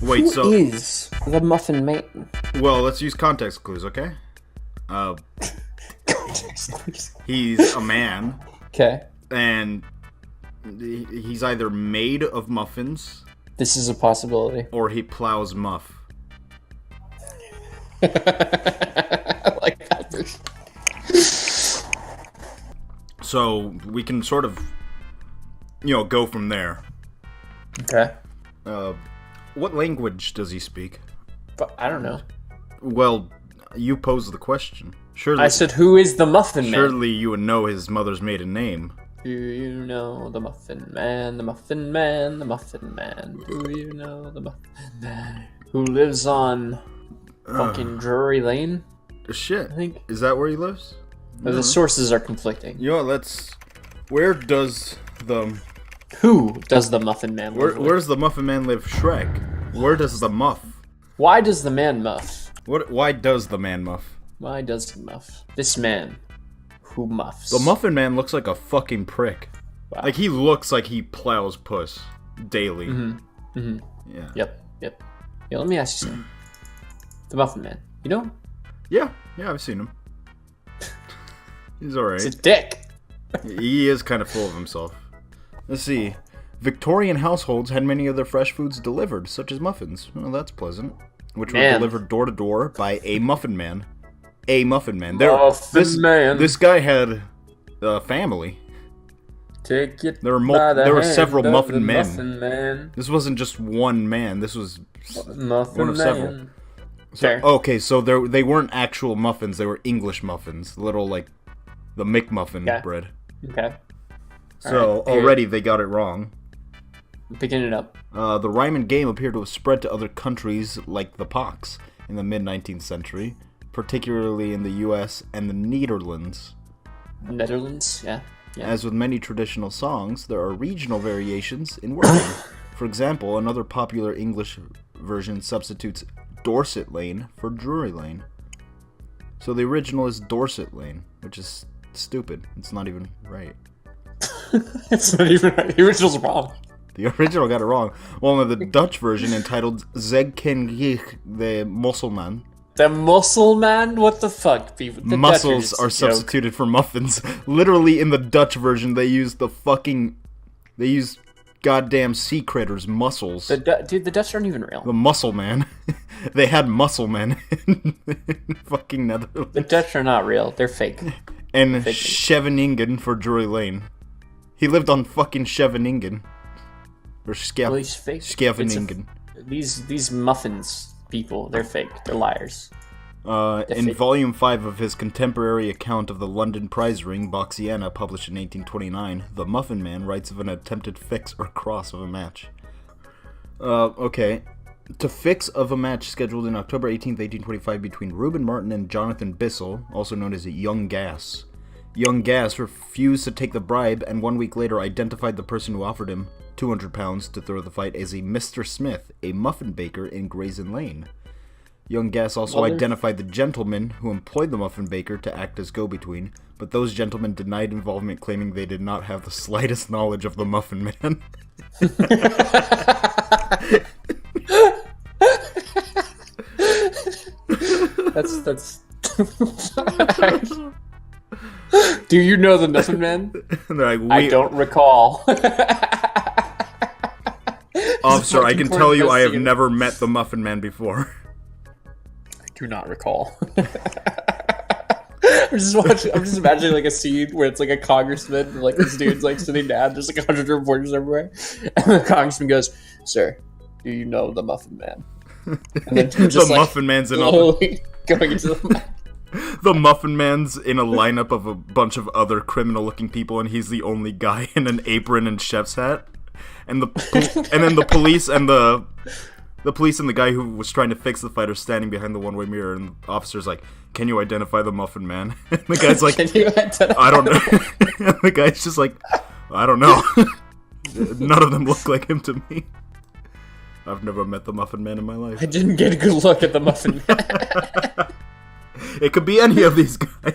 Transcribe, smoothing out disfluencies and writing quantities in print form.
Wait, Who so... is the Muffin Man? Well, let's use context clues, okay? He's a man, Okay. and he's either made of muffins, This is a possibility. or he plows muff. I like that version. So, we can sort of, go from there. Okay. What language does he speak? But I don't know. Well, you posed the question. Surely, I said, who is the Muffin Man? surely you would know his mother's maiden name. Do you know the Muffin Man, the Muffin Man, the Muffin Man? Do you know the Muffin Man? Who lives on fucking Drury Lane, Shit. I think? Is that where he lives? The sources are conflicting. You know what, Where does the... Who does the Muffin Man live with? Where's the Muffin Man live, Shrek? Where does the muff? Why does the man muff? Why does the man muff? Why does he muff? This man who muffs. The Muffin Man looks like a fucking prick. Wow. Like, he looks like he plows puss daily. Yeah. Yep. Yeah, let me ask you something. The Muffin Man. You know him? Yeah, I've seen him. He's alright. It's a dick. He is kind of full of himself. Let's see. Victorian households had many of their fresh foods delivered, such as muffins. Well, that's pleasant. Which were delivered door to door by a muffin man. A muffin man. This guy had a family. Take it There were several muffin men. This wasn't just one man. This was one of several. Okay, so they weren't actual muffins. They were English muffins. Little, like, the McMuffin bread. Okay. So, already they got it wrong. I'm picking it up. The rhyme and game appear to have spread to other countries like the pox in the mid-19th century, particularly in the US and the Netherlands. Netherlands, yeah. As with many traditional songs, there are regional variations in wording. For example, another popular English version substitutes Dorset Lane for Drury Lane. So the original is Dorset Lane, which is stupid. It's not even right. It's not even right. The original's wrong. The original got it wrong. Well, in the Dutch version, entitled Zeg ken ik de Musselman. The Musselman? What the fuck, people? The Mussels are substituted for muffins. Literally, in the Dutch version, they use goddamn sea critters, mussels. Dude, the Dutch aren't even real. The Muscle Man. They had Muscle Men in fucking Netherlands. The Dutch are not real. They're fake. And Scheveningen for Drury Lane. He lived on fucking Scheveningen. Or He's fake. Scheveningen. These muffins people, they're fake. They're liars. In Volume 5 of his contemporary account of the London prize ring, Boxiana, published in 1829, the Muffin Man writes of an attempted fix or cross of a match. Okay. To fix of a match scheduled in October 18th, 1825 between Reuben Martin and Jonathan Bissell, also known as Young Gas. Young Gas refused to take the bribe and 1 week later identified the person who offered him £200 to throw the fight as a Mr. Smith, a muffin baker in Gray's Inn Lane. Young Gas also identified the gentleman who employed the muffin baker to act as go-between, but those gentlemen denied involvement, claiming they did not have the slightest knowledge of the Muffin Man. That's Do you know the Muffin Man? Like, I don't recall. Officer, I can tell you I have never met the Muffin Man before. I do not recall. I'm just imagining like a scene where it's like a congressman and like this dude's like sitting down, there's like 100 reporters everywhere, and the congressman goes, "Sir, do you know the Muffin Man?" And then just, the Muffin Man's in going into the Muffin Man's in a lineup of a bunch of other criminal-looking people, and he's the only guy in an apron and chef's hat. And then the police and the police and the guy who was trying to fix the fight are standing behind the one-way mirror, and the officer's like, "Can you identify the Muffin Man?" And the guy's like, "I don't know." And the guy's just like, "I don't know." None of them look like him to me. I've never met the Muffin Man in my life. I didn't get a good look at the Muffin Man. It could be any of these guys.